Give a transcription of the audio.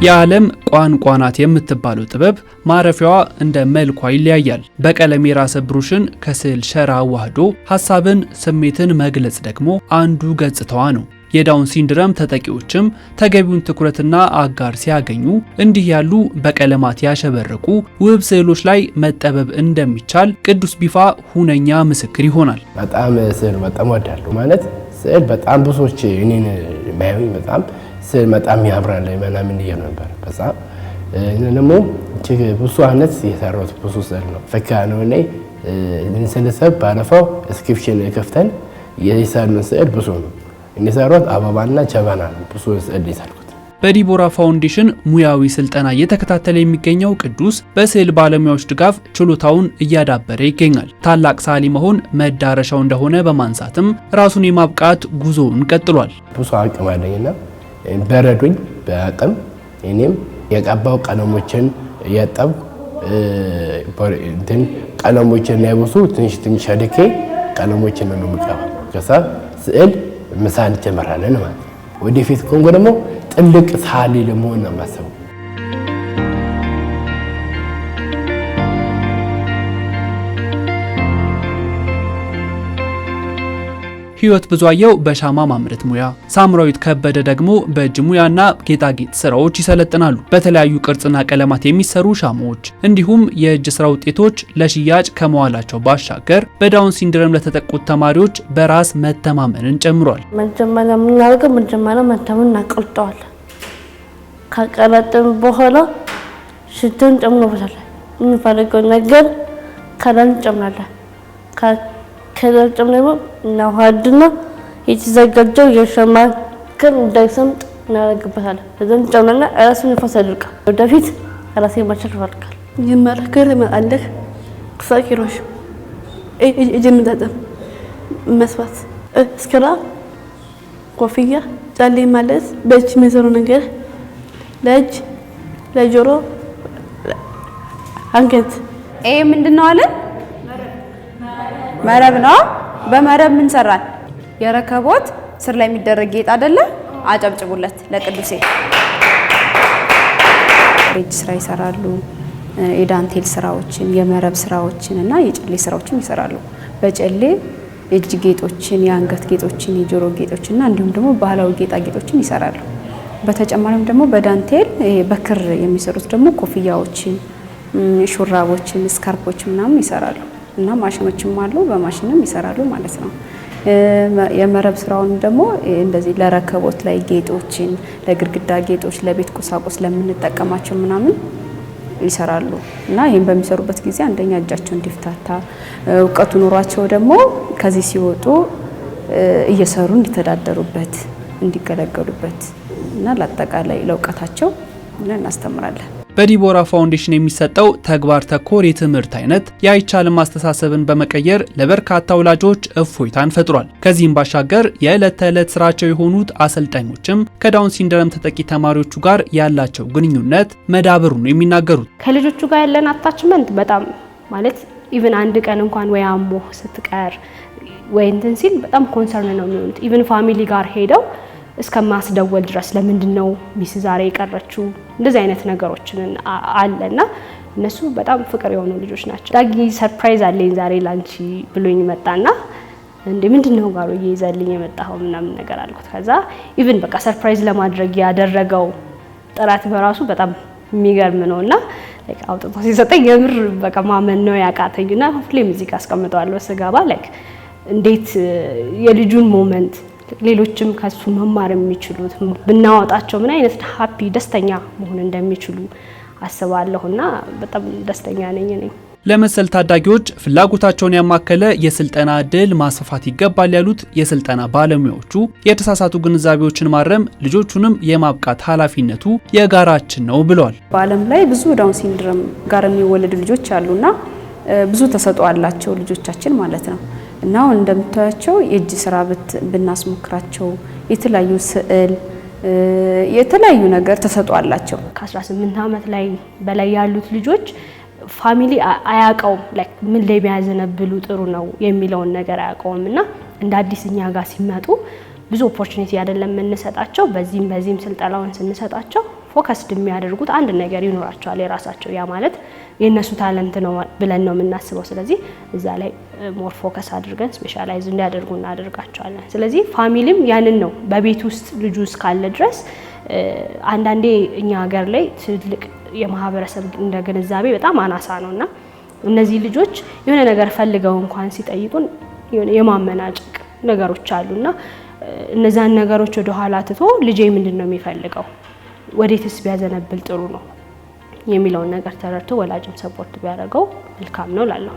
የዓለም ቋንቋ ናት የምትባለው ጥበብ ማረፊያዋ እንደ መልኳ ይለያያል። በቀለም የራሰ ብሩሽን ከስዕል ሸራ አዋህዶ ሐሳብን፣ ስሜትን መግለጽ ደግሞ አንዱ ገጽታዋ ነው። የዳውን ሲንድረም ተጠቂዎችም ተገቢውን ትኩረትና አጋር ሲያገኙ እንዲህ ያሉ በቀለማት ያሸበረቁ ውብ ስዕሎች ላይ መጠበብ እንደሚቻል ቅዱስ ቢፋ ሁነኛ ምስክር ይሆናል። በጣም ስዕል በጣም ወዳለሁ ማለት ስዕል በጣም ብዙዎች እኔን ማየኝ በጣም ስዕል በጣም ያምራል ምናምን እያሉ ነበር። በጣም ደግሞ ብዙ አይነት የሰራሁት ብዙ ስዕል ነው ፈካ ነው እኔ እንሰለሰብ ባለፈው ስክሪፕሽን ከፍተን የሰራነው ስዕል ብዙ ነው። እኔ ሰራሁት አበባና ጀበና ብዙ ስዕል ይሳልኩት። በዲቦራ ፋውንዴሽን ሙያዊ ስልጠና እየተከታተለ የሚገኘው ቅዱስ በስዕል ባለሙያዎች ድጋፍ ችሎታውን እያዳበረ ይገኛል። ታላቅ ሰዓሊ መሆን መዳረሻው እንደሆነ በማንሳትም ራሱን የማብቃት ጉዞውን ቀጥሏል። ብዙ አቅም አለኝና በረዱኝ በአቅም እኔም የቀባው ቀለሞችን ያጠብ ቀለሞችን ያብሱ ትንሽ አድቄ ቀለሞችን ነው የምቀባው። ከዛ ስዕል ምሳሌ ጀመራለን ማለት ወደፊት ኮንጎ ደግሞ ጥልቅ ሰዓሊ ለመሆን ነው የማስበው። ህይወት ብዙአየው በሻማ ማምረት ሙያ፣ ሳምራዊት ከበደ ደግሞ በእጅ ሙያና ጌጣጌጥ ስራዎች ይሰለጥናሉ። በተለያዩ ቅርጽና ቀለማት የሚሰሩ ሻማዎች እንዲሁም የእጅ ስራ ውጤቶች ለሽያጭ ከመዋላቸው ባሻገር በዳውን ሲንድረም ለተጠቁት ተማሪዎች በራስ መተማመንን ጨምሯል። መጀመሪያ መተማመን እናቀልጠዋለን። ካቀለጥን በኋላ ሽቶን ጨምሮበታለን። የምንፈልገው ነገር ከላን ጨምራለን። ከዛም ደግሞ እናዋህድና የተዘጋጀው የሻማ ክር እንዳይሰምጥ እናደርግበታለን። ከዛም ጨምረና ራሱን ንፋስ ያደርቃል። ወደፊት ራሴ ማቻል ይፈልጋል። የማረከር ማለት ክሳኪሮሽ እጅ መጣጠም መስዋት እስከራ ኮፍያ ጫሌ ማለት በእጅ የሚሰሩ ነገር ለእጅ ለጆሮ አንገት ይሄ ምንድነው አለ መረብ ነው። በመረብ ምን ሰራን? የረከቦት ስር ላይ የሚደረግ ጌጥ አይደለ? አጨብጭቡለት ለቅዱሴ። እጅ ስራ ይሰራሉ። የዳንቴል ስራዎችን፣ የመረብ ስራዎችን እና የጨሌ ስራዎችን ይሰራሉ። በጨሌ እጅ ጌጦችን፣ የአንገት ጌጦችን፣ የጆሮ ጌጦችን እና እንዲሁም ደግሞ ባህላዊ ጌጣጌጦችን ይሰራሉ። በተጨማሪም ደግሞ በዳንቴል በክር የሚሰሩት ደግሞ ኮፍያዎችን፣ ሹራቦችን፣ ስካርፖችን ምናምን ይሰራሉ። እና ማሽኖችም አሉ በማሽንም ይሰራሉ ማለት ነው። የመረብ ስራውን ደግሞ እንደዚህ ለረከቦት ላይ ጌጦችን፣ ለግድግዳ ጌጦች፣ ለቤት ቁሳቁስ ለምንጠቀማቸው ምናምን ይሰራሉ። እና ይሄን በሚሰሩበት ጊዜ አንደኛ እጃቸው እንዲፍታታ እውቀቱ ኑሯቸው ደግሞ ከዚህ ሲወጡ እየሰሩ እንዲተዳደሩበት እንዲገለገሉበት እና ለአጠቃላይ ለእውቀታቸው እናስተምራለን። በዲቦራ ፋውንዴሽን የሚሰጠው ተግባር ተኮር የትምህርት አይነት የአይቻልም ማስተሳሰብን በመቀየር ለበርካታ ወላጆች እፎይታን ፈጥሯል። ከዚህም ባሻገር የዕለት ተዕለት ስራቸው የሆኑት አሰልጣኞችም ከዳውን ሲንድረም ተጠቂ ተማሪዎቹ ጋር ያላቸው ግንኙነት መዳበሩን ነው የሚናገሩት። ከልጆቹ ጋር ያለን አታችመንት በጣም ማለት ኢቭን አንድ ቀን እንኳን ወይ አሞ ስትቀር ወይ እንትን ሲል በጣም ኮንሰርን ነው የሚሆኑት። ኢቭን ፋሚሊ ጋር ሄደው እስከማስደወል ድረስ ለምንድነው ሚስ ዛሬ የቀረችው እንደዚህ አይነት ነገሮችን አለና እነሱ በጣም ፍቅር የሆኑ ልጆች ናቸው። ዳጊ ሰርፕራይዝ አለኝ ዛሬ ላንቺ ብሎኝ መጣና እንዴ ምንድነው ጋር ይዘልኝ የመጣው ምናምን ነገር አልኩት። ከዛ ኢቭን በቃ ሰርፕራይዝ ለማድረግ ያደረገው ጥራት በራሱ በጣም የሚገርም ነውና ላይክ አውጥቶ ሲሰጠኝ የምር በቃ ማመን ነው ያቃተኝና ሁሌም እዚህ ጋር አስቀምጠዋለሁ ስጋባ ላይክ እንዴት የልጁን ሞመንት ሌሎችም ከሱ መማር የሚችሉት ብናወጣቸው ምን አይነት ሃፒ ደስተኛ መሆን እንደሚችሉ አስባለሁና በጣም ደስተኛ ነኝ። ለመሰል ታዳጊዎች ፍላጎታቸውን ያማከለ የስልጠና እድል ማስፋፋት ይገባል ያሉት የስልጠና ባለሙያዎቹ የተሳሳቱ ግንዛቤዎችን ማረም ልጆቹንም የማብቃት ኃላፊነቱ የጋራችን ነው ብለዋል። በዓለም ላይ ብዙ ዳውን ሲንድሮም ጋር የሚወለዱ ልጆች አሉና ብዙ ተሰጥኦ አላቸው ልጆቻችን ማለት ነው። እና እንደምታያቸው የእጅ ስራ ብናስሞክራቸው የተለያዩ ስዕል የተለያዩ ነገር ተሰጥኦ አላቸው። ከ18 ዓመት ላይ በላይ ያሉት ልጆች ፋሚሊ አያውቀውም ላይክ ምን ላይ ቢያዘነብሉ ጥሩ ነው የሚለውን ነገር አያውቀውምና እንደ አዲስ እኛ ጋር ሲመጡ ብዙ ኦፖርቹኒቲ አይደለም የምንሰጣቸው። በዚህም ስልጠናውን ስንሰጣቸው ፎከስድ የሚያደርጉት አንድ ነገር ይኖራቸዋል የራሳቸው፣ ያ ማለት የነሱ ታለንት ነው ብለን ነው የምናስበው። ስለዚህ እዛ ላይ ሞር ፎከስ አድርገን ስፔሻላይዝ እንዲያደርጉ እናደርጋቸዋለን። ስለዚህ ፋሚሊም ያንን ነው በቤት ውስጥ ልጁ እስካለ ድረስ አንዳንዴ እኛ ሀገር ላይ ትልቅ የማህበረሰብ እንደ ግንዛቤ በጣም አናሳ ነውና እነዚህ ልጆች የሆነ ነገር ፈልገው እንኳን ሲጠይቁን የማመናጨቅ ነገሮች አሉና እነዛን ነገሮች ወደ ኋላ ትቶ ልጄ ምንድነው የሚፈልገው ወዴትስ ቢያዘነብል ጥሩ ነው የሚለውን ነገር ተረድቶ ወላጅም ሰፖርት ቢያደርገው መልካም ነው ላለው